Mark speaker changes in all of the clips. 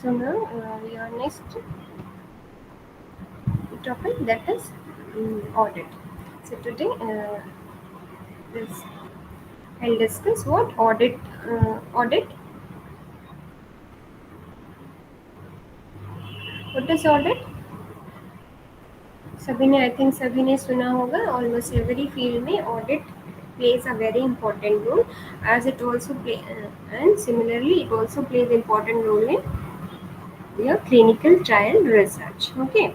Speaker 1: So now your next topic, that is audit. So today this I'll discuss what audit. What is audit? सभी ने I think सभी ने सुना होगा. Almost every field में audit plays a very important role, as it also play and similarly it also plays important role in your clinical trial research. Okay.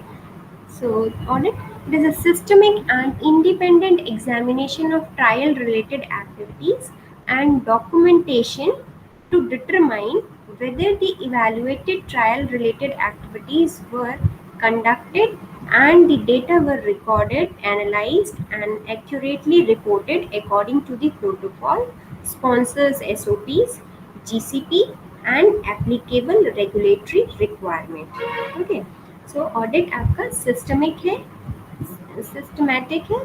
Speaker 1: So, audit, it is a systemic and independent examination of trial related activities and documentation to determine whether the evaluated trial related activities were conducted and the data were recorded, analyzed, and accurately reported according to the protocol, sponsors SOPs, GCP, and applicable regulatory requirement. Okay. So audit आपका systematic है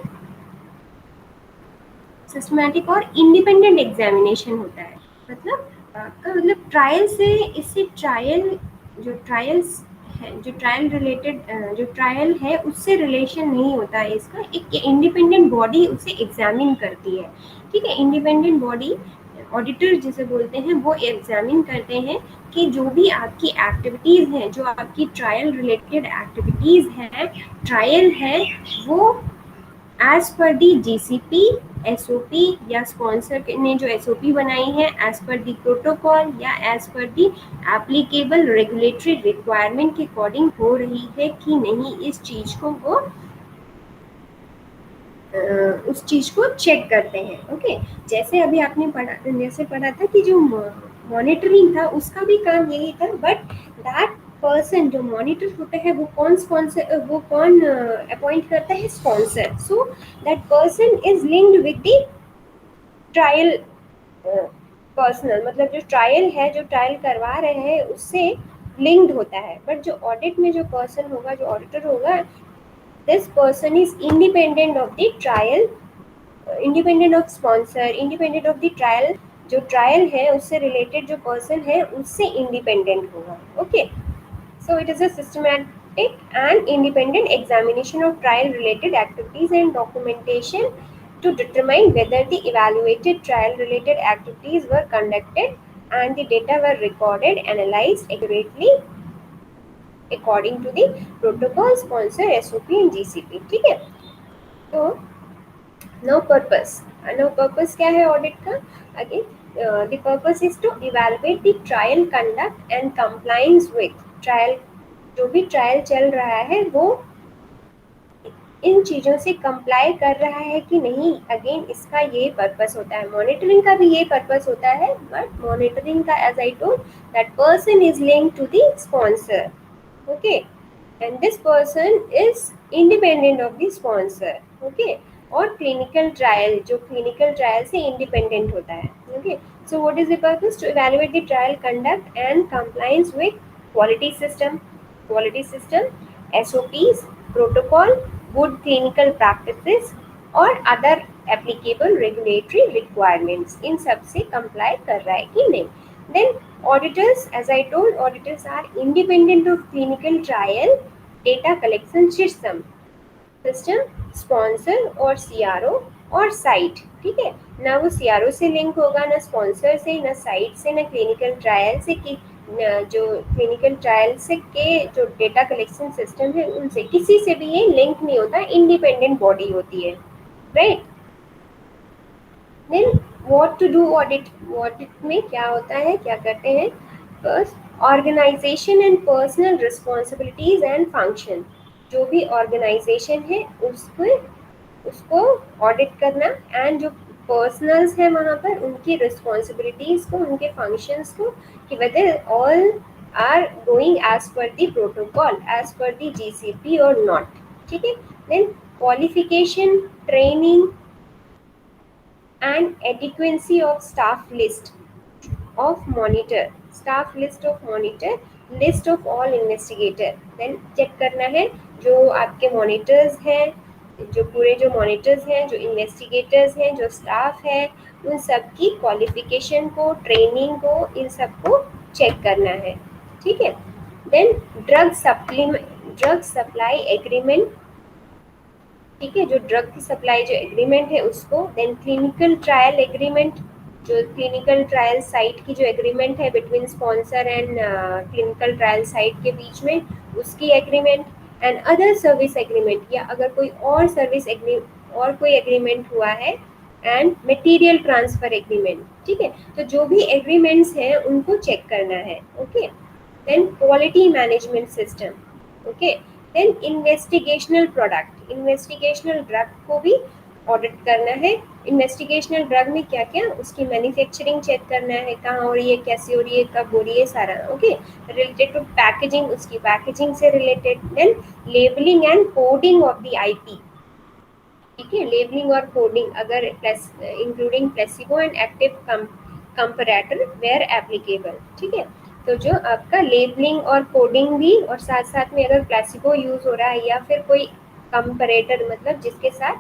Speaker 1: systematic और independent examination होता है. मतलब आपका मतलब trial से इससे ट्रायल जो ट्रायल्स है जो ट्रायल रिलेटेड जो ट्रायल है उससे रिलेशन नहीं होता है. इसका एक इंडिपेंडेंट बॉडी उसे एग्जामिन करती है. ठीक है. इंडिपेंडेंट बॉडी ऑडिटर जिसे बोलते हैं वो एग्जामिन करते हैं कि जो भी आपकी एक्टिविटीज़ हैं, जो आपकी ट्रायल रिलेटेड एक्टिविटीज़ हैं, ट्रायल है, वो एज पर दी जीसीपी, एसओपी या स्पॉन्सर ने जो एसओपी बनाई है, एज पर दी प्रोटोकॉल या एज पर दी एप्लीकेबल रेगुलेटरी रिक्वायरमेंट के अकॉर्डिंग हो रही है कि नहीं, इस चीज़ को वो उस चीज़ को चेक करते हैं. ओके. जैसे अभी आपने पढ़ा था कि जो मॉनिटरिंग था उसका भी काम यही था, बट दैट पर्सन जो मॉनिटर होता है वो कौन अपॉइंट करता है? Sponsor. So that person is linked with the trial personal, मतलब जो ट्रायल है, जो ट्रायल करवा रहे हैं उससे लिंक्ड होता है. बट जो ऑडिट में जो पर्सन होगा, जो ऑडिटर होगा, this person is independent of the trial, independent of sponsor, independent of the trial. जो ट्रायल है उससे रिलेटेड जो पर्सन है उससे इंडिपेंडेंट होगा. Okay. So it is a systematic and independent examination of trial related activities and documentation to determine whether the evaluated trial related activities were conducted and the data were recorded, analyzed accurately according to the protocol, sponsor, SOP and GCP. ठीक है. तो no purpose क्या है audit का? Again the purpose is to evaluate the trial conduct and compliance with trial. जो भी trial चल रहा है वो इन चीज़ों से कंप्लाई कर रहा है कि नहीं. अगेन इसका ये पर्पस होता है. मॉनिटरिंग का भी ये पर्पस होता है, बट मॉनिटरिंग का as I told that person is linked to the sponsor. Okay. And this person is independent of the sponsor. Okay. और क्लिनिकल ट्रायल, जो क्लिनिकल ट्रायल से इंडिपेंडेंट होता है. Okay. So what is the purpose? To evaluate the trial conduct and compliance with quality system, SOPs, protocol, good clinical practices और other applicable regulatory requirements. इन सब से comply कर रहा है कि नहीं. Then auditors, as I told, auditors are independent of clinical trial data collection system, sponsor और CRO और साइट. ठीक है. ना वो CRO से लिंक होगा, ना स्पॉन्सर से, ना साइट से, ना क्लिनिकल ट्रायल से, कि जो क्लिनिकल ट्रायल से के जो डेटा कलेक्शन सिस्टम है उनसे किसी से भी ये लिंक नहीं होता. इंडिपेंडेंट बॉडी होती है. Right. Then what to do audit. Audit में क्या होता है, क्या करते हैं? First, organisation and personal responsibilities and function. जो भी ऑर्गेनाइजेशन है उसको ऑडिट करना, एंड जो पर्सनल्स हैं वहाँ पर उनकी रिस्पॉन्सिबिलिटीज को, उनके फंक्शंस को, कि whether all are going as per the protocol, as per the GCP और नॉट. ठीक है. Then qualification, training and adequacy of staff list of monitor, list of all investigator. then check करना है जो आपके monitors हैं, जो पूरे जो monitors हैं, जो investigators हैं, जो staff है, उन सब की qualification को, training को, इन सब को check करना है. ठीक है। देन ड्रग सप्लाई एग्रीमेंट, ठीक है, जो ड्रग की सप्लाई जो एग्रीमेंट है उसको। देन क्लिनिकल ट्रायल एग्रीमेंट, जो क्लिनिकल ट्रायल साइट की जो एग्रीमेंट है between sponsor and clinical trial site के बीच में, उसकी agreement. And other service agreement, या अगर कोई और और कोई एग्रीमेंट हुआ है। एंड मटेरियल ट्रांसफर एग्रीमेंट, ठीक है। तो जो भी एग्रीमेंट्स हैं उनको चेक करना है, okay. Then quality management system, okay. Then investigational drug को भी ऑडिट करना है। इन्वेस्टिगेशनल ड्रग में क्या क्या, उसकी मैन्युफैक्चरिंग चेक करना है, कहाँ हो रही है, कैसे हो रही है, कब हो रही है, सारा, ओके। रिलेटेड टू पैकेजिंग, उसकी पैकेजिंग से related. Then labelling and coding of the IP, ठीक है, लेबलिंग और कोडिंग, अगर including placebo and active comparator where applicable, ठीक है। तो जो आपका लेबलिंग और कोडिंग भी, और साथ साथ में अगर प्लेसिबो यूज हो रहा है या फिर कोई कंपैरेटर, मतलब जिसके साथ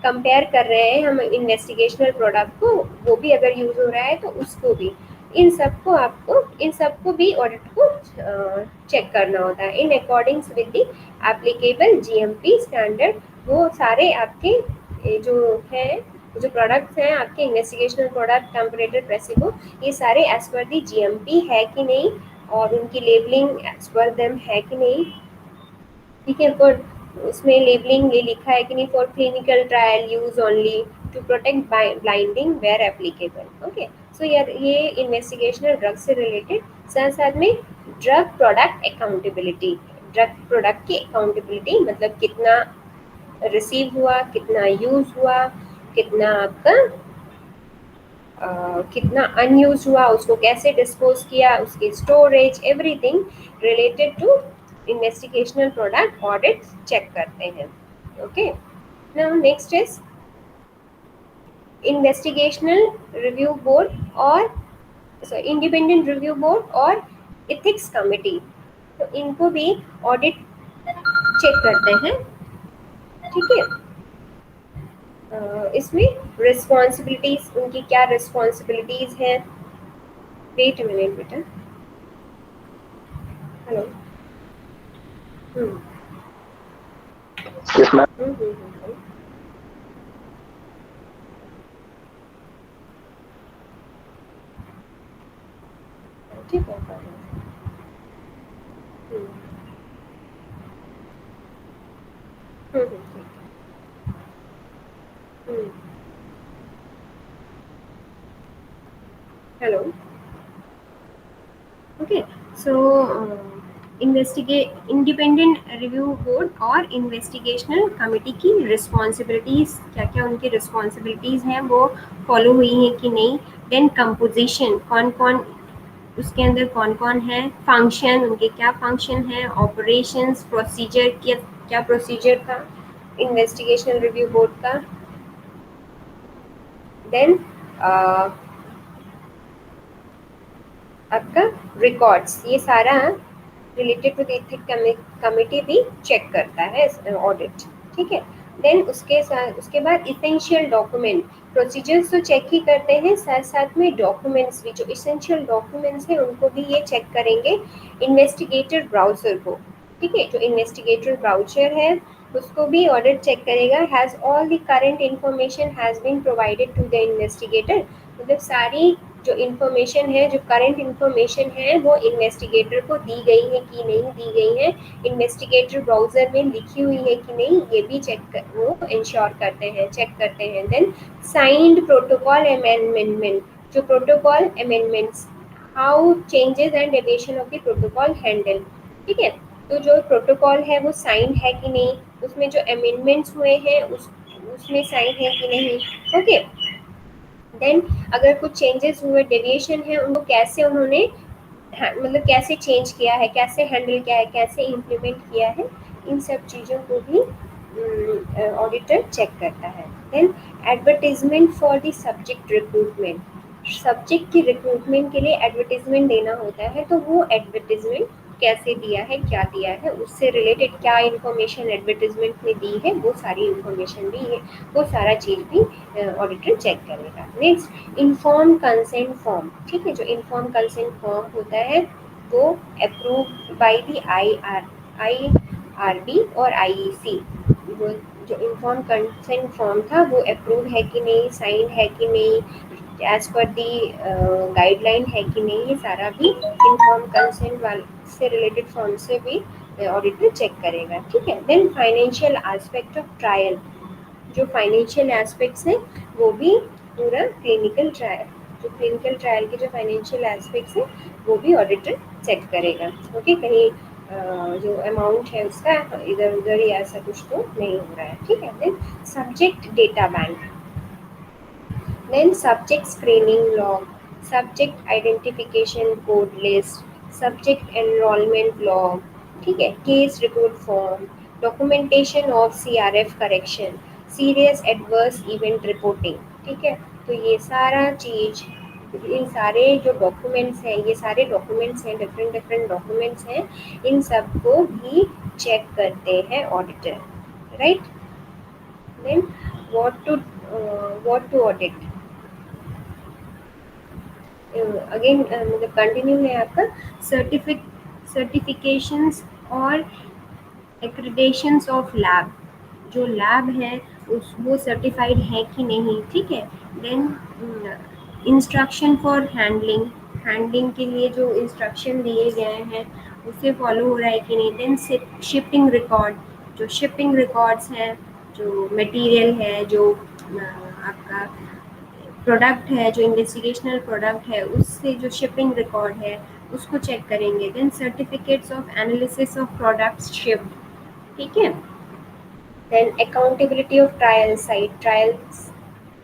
Speaker 1: कंपेयर कर रहे हैं हम इन्वेस्टिगेशनल प्रोडक्ट को, वो भी अगर यूज हो रहा है तो उसको भी, इन सबको भी ऑडिट को चेक करना होता है in accordings with the applicable GMP standard. वो सारे आपके जो है, जो प्रोडक्ट्स हैं आपके इन्वेस्टिगेशनल प्रोडक्ट, कंपैरेटर, प्लेसिबो, ये सारे एज पर दी जीएमपी है कि नहीं, और उनकी लेबलिंग एज पर देम है कि नहीं, ठीक है। फॉर उसमें लेबलिंग ये लिखा है कि नहीं, for clinical trial use only to protect blinding where applicable, okay. So यार ये इन्वेस्टिगेशनल ड्रग से रिलेटेड। साथ साथ में drug product accountability, drug product की अकाउंटेबिलिटी मतलब कितना रिसीव हुआ, कितना यूज हुआ, कितना आपका कितना अनयूज हुआ, उसको कैसे डिस्पोज किया, उसकी storage, everything related to investigational product audit check करते हैं, okay. Now next is investigational review board और इंडिपेंडेंट रिव्यू बोर्ड और इथिक्स कमिटी, तो इनको भी ऑडिट चेक करते हैं, ठीक है। इसमें रिस्पॉन्सिबिलिटीज, उनकी क्या रिस्पॉन्सिबिलिटीज हैं। वेट अ मिनट बेटा, हेलो। हम्म
Speaker 2: Yes, ma'am.
Speaker 1: हम्म। ठीक है, हम्म ठीक, हेलो। ओके, सो इंडिपेंडेंट रिव्यू बोर्ड और इन्वेस्टिगेशनल कमिटी की रिस्पॉन्सिबिलिटीज़, क्या क्या उनकी रिस्पॉन्सिबिलिटीज़ हैं वो फॉलो हुई हैं कि नहीं। देन कंपोजिशन, कौन कौन उसके अंदर कौन कौन है, फंक्शन, उनके क्या फंक्शन है, ऑपरेशंस, प्रोसीजर, क्या क्या प्रोसीजर था इन्वेस्टिगेशनल रिव्यू बोर्ड का। देन आपका रिकॉर्ड्स, ये सारा रिलेटेड टू एथिक कमिटी भी चेक करता है ऑडिट, ठीक है। देन उसके बाद इसेंशियल डॉक्यूमेंट, प्रोसीजर्स तो चेक ही करते हैं, साथ साथ में डॉक्यूमेंट्स भी, जो इसेंशियल डॉक्यूमेंट्स हैं उनको भी ये चेक करेंगे इन्वेस्टिगेटर ब्राउजर को, ठीक है। जो इन्वेस्टिगेटर ब्राउचर है उसको भी ऑडिट चेक करेगा, has all the current information has been provided to the investigator, मतलब सारी जो इन्फॉर्मेशन है, जो करंट इन्फॉर्मेशन है वो इन्वेस्टिगेटर को दी गई है कि नहीं दी गई है, इन्वेस्टिगेटर ब्राउजर में लिखी हुई है कि नहीं, ये भी वो इंश्योर करते हैं, चेक करते हैं। देन साइंड प्रोटोकॉल अमेंडमेंट, जो protocol amendments, how changes and deviation of the protocol handle, ठीक है। तो जो प्रोटोकॉल है वो साइन है कि नहीं, उसमें जो अमेंडमेंट्स हुए हैं उसमें साइन है कि नहीं, ओके। देन अगर कुछ चेंजेस हुए, डेविएशन है, उनको कैसे उन्होंने मतलब कैसे चेंज किया है, कैसे हैंडल किया है, कैसे इम्प्लीमेंट किया है, इन सब चीज़ों को भी ऑडिटर चेक करता है। Then advertisement for the subject recruitment, subject की रिक्रूटमेंट के लिए एडवर्टीजमेंट देना होता है, तो वो एडवर्टीजमेंट कैसे दिया है, क्या दिया है, उससे रिलेटेड क्या इन्फॉर्मेशन एडवर्टीजमेंट में दी है, वो सारी इन्फॉर्मेशन भी है, वो सारा चीज़ भी ऑडिटर चेक करेगा। नेक्स्ट इन्फॉर्म कंसेंट फॉर्म, ठीक है। जो इन्फॉर्म कंसेंट फॉर्म होता है वो अप्रूव बाय द IRB और IEC। वो जो इन्फॉर्म कंसेंट फॉर्म था वो अप्रूव है कि नहीं, साइन है कि नहीं, एज पर दी गाइडलाइन है कि नहीं, ये सारा भी इन्फॉर्म कंसेंट वाले से रिलेटेड फॉर्म से भी ऑडिटर चेक करेगा। ठीक है। Then financial aspect of trial, जो फाइनेंशियल एस्पेक्ट्स हैं वो भी पूरा क्लिनिकल ट्रायल, जो क्लिनिकल ट्रायल के जो फाइनेंशियल एस्पेक्ट्स हैं वो भी ऑडिटर चेक करेगा। ओके, कहीं जो अमाउंट है उसका इधर उधर या ऐसा कुछ तो नहीं हो रहा है। ठीक है। Then subject data bank, then subject screening log, subject identification code list, subject enrollment log, ठीक है, case report form, documentation of CRF correction, serious adverse event reporting. ठीक है। तो ये सारा चीज, इन सारे जो डॉक्यूमेंट्स हैं, ये सारे डॉक्यूमेंट्स हैं, डिफरेंट डिफरेंट डॉक्यूमेंट्स हैं, इन सबको भी चेक करते हैं auditor. Right. Then what to audit, again मतलब कंटिन्यू है आपका सर्टिफिकेशंस और एक्रेडिटेशंस ऑफ लैब, जो लैब है उस वो सर्टिफाइड है कि नहीं। ठीक है। Then instruction for handling, handling के लिए जो इंस्ट्रक्शन दिए गए हैं उसे फॉलो हो रहा है कि नहीं। देन शिपिंग रिकॉर्ड, जो शिपिंग रिकॉर्ड्स हैं, जो मटेरियल है, जो आपका प्रोडक्ट है, जो इन्वेस्टिगेशनल प्रोडक्ट है, उससे जो शिपिंग रिकॉर्ड है उसको चेक करेंगे। Then certificates of analysis of products shipped. ठीक है। Then accountability of trial site, trial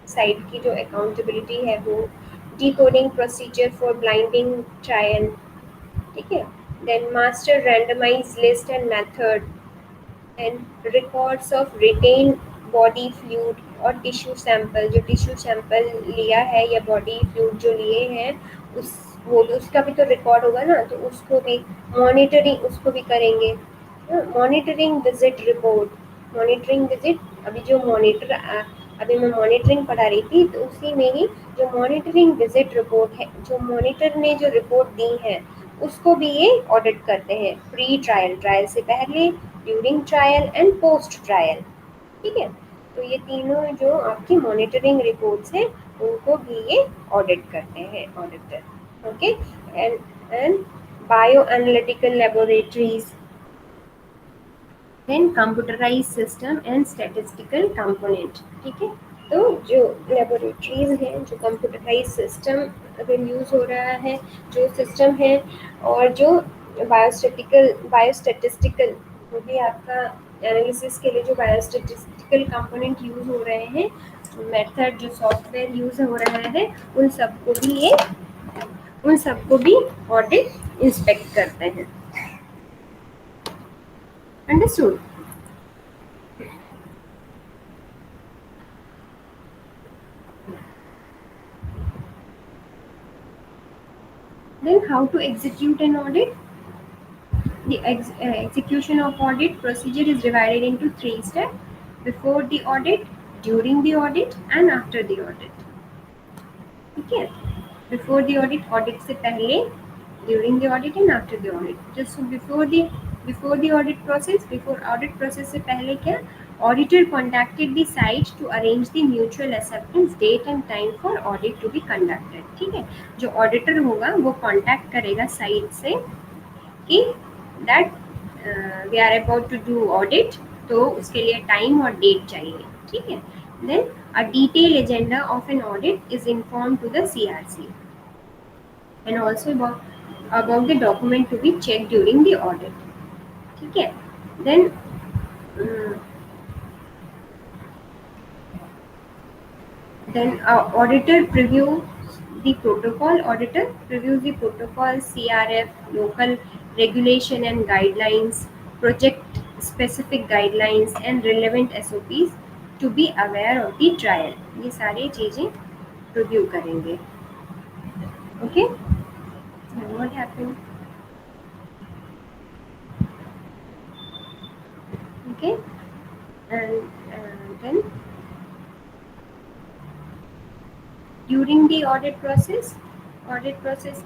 Speaker 1: site की जो अकाउंटेबिलिटी है वो, decoding procedure for blinding trial. ठीक है। Then master randomise list and method, and records of retain body fluid और tissue sample, जो टिश्यू सैंपल लिया है या बॉडी फ्लूइड जो लिए हैं उस वो उसका भी तो रिकॉर्ड होगा ना, तो उसको भी मॉनिटरिंग उसको भी करेंगे। Monitoring visit report, monitoring visit, अभी जो मॉनिटर अभी मैं मॉनिटरिंग पढ़ा रही थी तो उसी में ही जो मॉनिटरिंग विजिट रिपोर्ट है, जो मॉनिटर ने जो रिपोर्ट दी है उसको भी ये ऑडिट करते हैं। प्री ट्रायल, ट्रायल से पहले, during trial and post trial. ठीक है। तो ये तीनों जो आपकी मॉनिटरिंग रिपोर्ट्स हैं उनको भी ये ऑडिट करते हैं auditor. Okay. And bio analytical laboratories, then computerise system and statistical component. ठीक है। तो जो लेबोरेटरीज हैं, जो कंप्यूटराइज सिस्टम अगर यूज़ हो रहा है, जो सिस्टम है, और जो बायोस्टेटिस्टिकल, वो भी आपका एनालिसिस के लिए जो बायोस्टेटिस्टिकल कंपोनेंट यूज़ हो रहे हैं, मेथड जो सॉफ्टवेयर यूज़ हो रहा है, उन सबको भी ऑडिट इंस्पेक्ट करते हैं। Understood. Then how to execute an audit? The execution of audit procedure is divided into three steps: before the audit, during the audit, and after the audit. ठीक है। बिफोर द ऑडिट, ऑडिट से पहले, during the audit and after the audit. Just before the audit process, before audit process से पहले क्या, auditor contacted the site to arrange the mutual acceptance date and time for audit to be conducted. ठीक है। जो auditor होगा वो contact करेगा site से कि that we are about to do audit, तो उसके लिए टाइम और डेट चाहिए। ठीक है। Then a detailed agenda of an audit is informed to the CRC, and also about the document to be checked during the audit. ठीक है। then um, then auditor preview the protocol, auditor reviews the protocol, CRF, local regulation and guidelines, project specific guidelines and relevant SOPs to be aware of the trial। ये सारी चीजें review करेंगे। Okay. what happened? Okay. And then during the audit process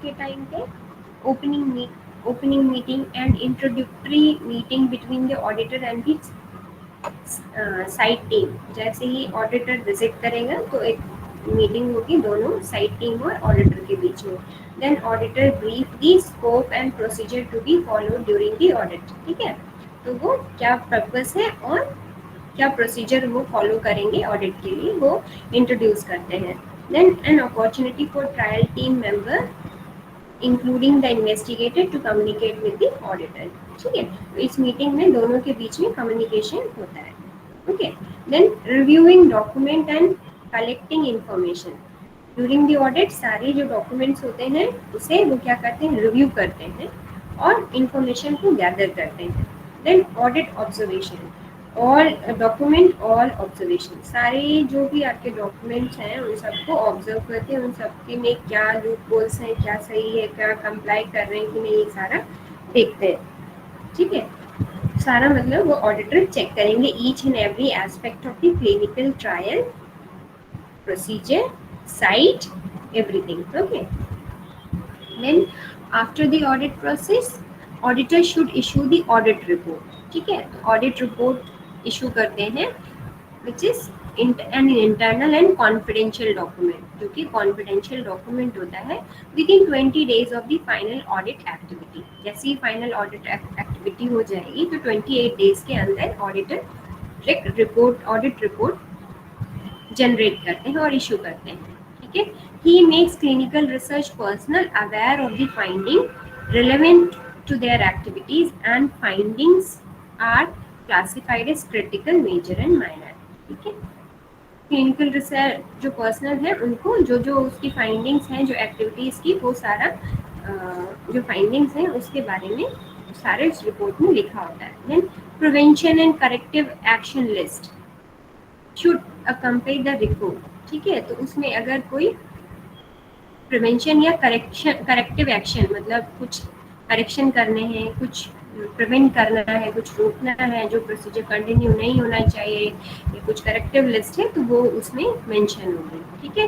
Speaker 1: के time पे opening opening meeting and introductory meeting between the auditor and the site team. जैसे ही auditor visit करेगा तो एक मीटिंग होगी दोनों साइट टीम और ऑडिटर के बीच में. Then auditor brief the scope and procedure to be follow during the audit. ठीक है, तो वो क्या पर्पस है और क्या प्रोसीजर वो फॉलो करेंगे ऑडिट के लिए वो इंट्रोड्यूस करते हैं. Then an opportunity for trial team member including the investigator to communicate with the auditor. ठीक है, तो इस मीटिंग में दोनों के बीच में कम्युनिकेशन होता है. Okay, then reviewing document and collecting information during the audit. सारे जो डॉक्यूमेंट्स होते हैं उसे वो क्या करते हैं, रिव्यू करते हैं और इंफॉर्मेशन को गैदर करते हैं. Then audit observation, all document all observation. सारे जो भी आपके डॉक्यूमेंट्स हैं उन सबको ऑब्जर्व करते हैं, उन सबके में क्या लूप होल्स हैं, क्या सही है, क्या कंप्लाई कर रहे हैं कि नहीं, ये सारा देखते हैं. ठीक है, सारा मतलब वो ऑडिटर चेक करेंगे each and every aspect of the clinical trial procedure, site, everything. Okay, then after the audit process auditor should issue the audit report. ठीक है, ऑडिट रिपोर्ट इशू करते हैं which is an internal and confidential document, जो कि confidential document होता है within 20 days of the final audit activity. जैसे ही final audit activity हो जाएगी तो 28 days के अंदर auditor audit report generate करते हैं और issue करते हैं. ठीक है, he makes clinical research personnel aware of the finding relevant to their activities and findings are classified as critical, major and minor. ठीक है, क्लिनिकल रिसर्च जो पर्सनल है उनको जो जो उसकी फाइंडिंग्स हैं, जो एक्टिविटीज़ की, वो सारा जो फाइंडिंग्स हैं उसके बारे में सारे उस रिपोर्ट में लिखा होता है. Then prevention and corrective action list should accompany the report. ठीक है, तो उसमें अगर कोई प्रिवेंशन या करेक्टिव एक्शन मतलब कुछ करेक्शन करने हैं, कुछ प्रिवेंट करना है, कुछ रोकना है, जो प्रोसीजर कंटिन्यू नहीं होना चाहिए, या कुछ करेक्टिव लिस्ट है तो वो उसमें मेंशन होगी. ठीक है,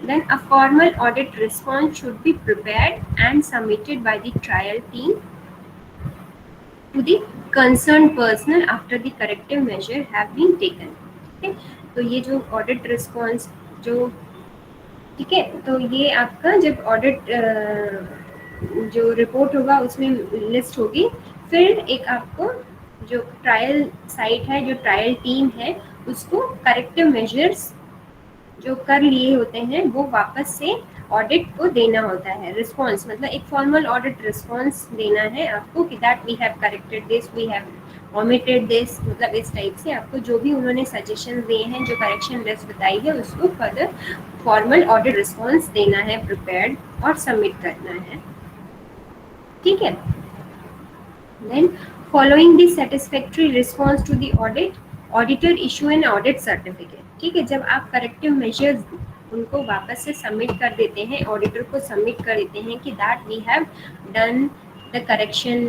Speaker 1: then a formal audit response should be prepared and submitted by the trial team to the concern personal after the corrective measure have been taken. ठीक है, तो ये जो ऑडिट रिस्पॉन्स जो, ठीक है, तो ये आपका जब ऑडिट जो रिपोर्ट होगा उसमें लिस्ट होगी. फिर एक आपको जो ट्रायल साइट है, जो ट्रायल टीम है, उसको करेक्टिव मेजर्स जो कर लिए होते हैं वो वापस से ऑडिट को देना होता है. रिस्पॉन्स मतलब एक फॉर्मल ऑडिट रिस्पॉन्स देना है आपको कि that we have corrected this, we have omitted this, मतलब इस टाइप से आपको जो भी उन्होंने सजेशन दिए हैं, जो करेक्शन लिस्ट बताई है, उसको फर्दर फॉर्मल ऑडिट रिस्पॉन्स देना है, प्रिपेयर्ड और सबमिट करना है. ठीक है, then following the satisfactory response to the audit auditor issue an audit certificate. ठीक है, जब आप करेक्टिव मेजर्स उनको वापस से सबमिट कर देते हैं, ऑडिटर को सबमिट कर देते हैं कि that we have done the correction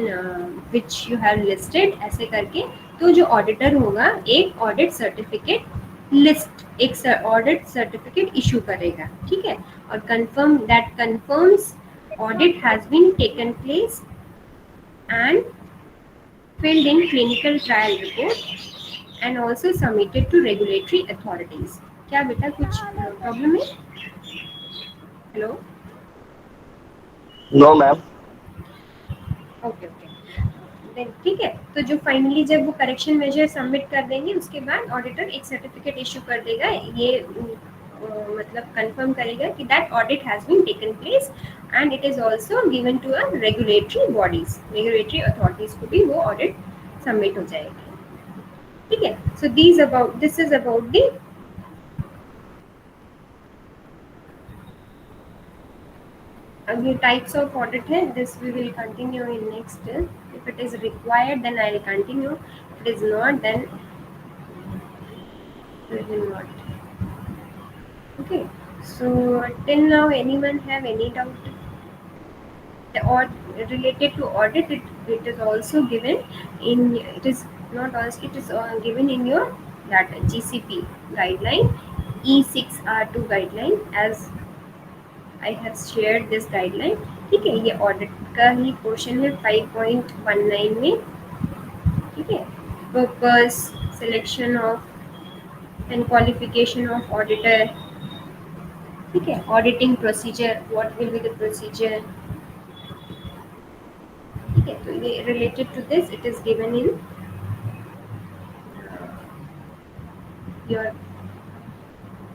Speaker 1: which you have listed, ऐसे करके, तो जो ऑडिटर होगा एक ऑडिट सर्टिफिकेट लिस्ट, एक ऑडिट सर्टिफिकेट इशू करेगा. ठीक है, और confirm that confirms audit has been taken place and filled in clinical trial report and also submitted to regulatory authorities. क्या बेटा कुछ प्रॉब्लम है? Hello,
Speaker 2: no ma'am.
Speaker 1: Okay okay, ठीक है, तो जो फाइनली जब वो करेक्शन मेजर सबमिट कर देंगे उसके बाद ऑडिटर एक सर्टिफिकेट इशू कर देगा, ये मतलब कंफर्म करेगा कि that audit has been taken place and it is also given to a regulatory bodies, regulatory authorities को भी वो ऑडिट सबमिट हो जाएगी. ठीक है, so this is about the अब ये types of audit है. This we will continue in next. If it is required then I will continue, if it is not then we will not. Okay, so till now anyone have any doubt? Or related to audit, it is also given in, it is not also, it is given in your that GCP guideline, E6R2 guideline as I have shared this guideline. ठीक है, ये audit का ही question है 5.19 में। ठीक है, purpose, selection of and qualification of auditor. ठीक है, auditing procedure, what will be the procedure. ठीक है, तो ये related to this it is given in your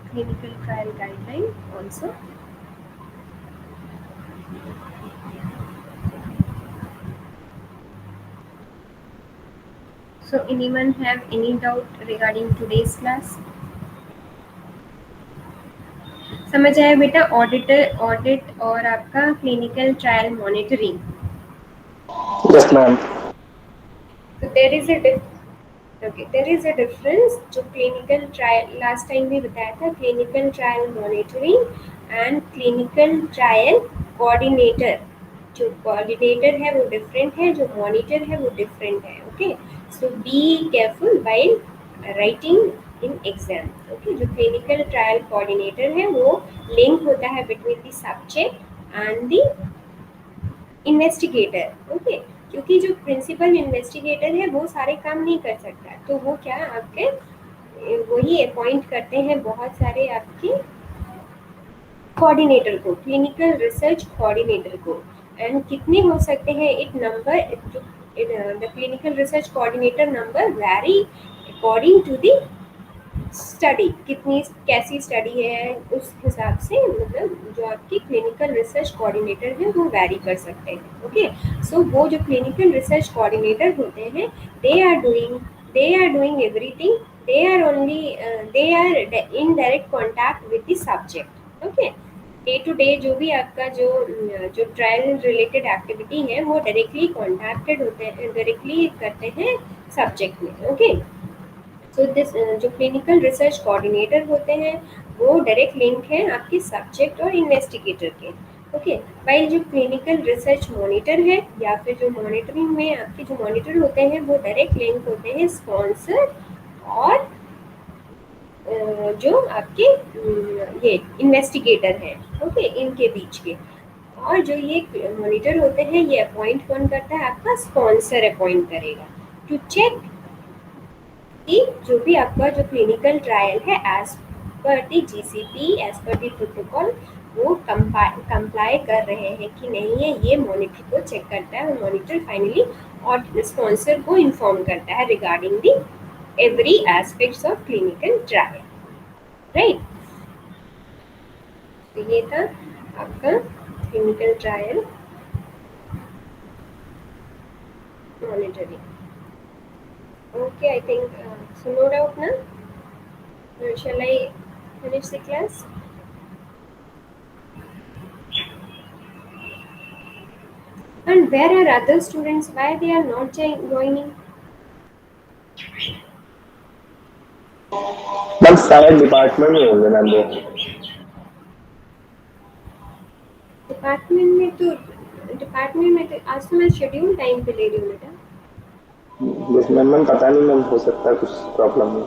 Speaker 1: clinical trial guideline also. So anyone have any doubt regarding today's class? समझ आया बेटा? Audit और आपका clinical trial monitoring.
Speaker 2: Yes, ma'am.
Speaker 1: So there is a there is a difference। जो clinical trial last time भी बताया था, clinical trial monitoring and clinical trial coordinator. जो कोऑर्डिनेटर है वो डिफरेंट है, जो मॉनिटर है वो डिफरेंट है। Okay, so be careful while writing in exam. Okay, जो क्लिनिकल ट्रायल कोऑर्डिनेटर है वो लिंक होता है between the subject and the investigator. Okay, क्योंकि जो प्रिंसिपल इन्वेस्टिगेटर है वो सारे काम नहीं कर सकता, तो वो क्या आपके वही अपॉइंट करते हैं बहुत सारे आपके कोऑर्डिनेटर को, क्लिनिकल रिसर्च कोऑर्डिनेटर को। एंड कितने हो सकते हैं? It number, the clinical research coordinator number vary according to the study. कितनी कैसी स्टडी है उस हिसाब से, मतलब जो आपकी क्लिनिकल रिसर्च कोऑर्डिनेटर है वो वैरी कर सकते हैं। ओके, सो वो जो क्लिनिकल रिसर्च कोऑर्डिनेटर होते हैं, they are doing everything. They are only they are in direct contact with the subject. Okay, day to day जो भी आपका जो ट्रायल रिलेटेड एक्टिविटी है वो डायरेक्टली कॉन्टैक्टेड होते हैं, डायरेक्टली करते हैं सब्जेक्ट में। ओके, सो दिस जो क्लिनिकल रिसर्च कोऑर्डिनेटर होते हैं वो डायरेक्ट लिंक है आपके सब्जेक्ट और इन्वेस्टिगेटर के। ओके, भाई जो क्लिनिकल रिसर्च मॉनिटर है या फिर जो मॉनिटरिंग में आपके जो मॉनिटर होते हैं वो डायरेक्ट लिंक होते हैं स्पॉन्सर और जो आपके ये इन्वेस्टिगेटर हैं। ओके, इनके बीच के। और जो ये मॉनिटर होते हैं ये अपॉइंट कौन करता है? आपका स्पॉन्सर अपॉइंट करेगा टू चेक कि जो भी आपका जो क्लिनिकल ट्रायल है एज पर दी जीसीपी, एज पर दी प्रोटोकॉल, वो कंप्लाई कर रहे हैं कि नहीं है, ये मॉनिटर को चेक करता है और मॉनिटर फाइनली और स्पॉन्सर को इन्फॉर्म करता है regarding the every aspects of clinical trial. Right, तो ये था आपका clinical trial monitoring. Okay, I think so. No doubt, na? Shall I finish the class? And where are other students? Why they are not joining?
Speaker 2: Ma'am शायद department में होंगे ma'am वो।
Speaker 1: Department में तो आज तो मैं शेड्यूल टाइम पे ले रही हूँ बेटा।
Speaker 2: बस मैम पता नहीं मैम, हो सकता है कुछ प्रॉब्लम हो।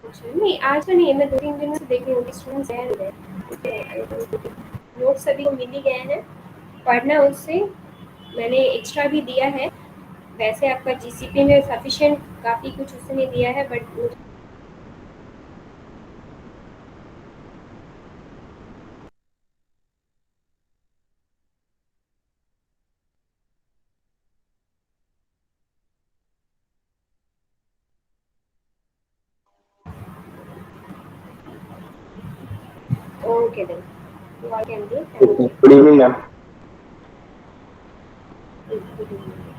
Speaker 1: अच्छा, नहीं आज तो नहीं है, मैं 2-3 दिनों से देख रही हूँ स्टूडेंट्स हैं, नोट्स सभी को मिल ही गए हैं। पढ़ना उससे मैंने एक्स्ट्रा भी दिया है। वैसे आपका जीसीपी में सफिशिएंट काफ़ी कुछ उसने दिया है, but okay then you all can do. Thank you.
Speaker 2: Good evening ma'am.
Speaker 1: Good evening.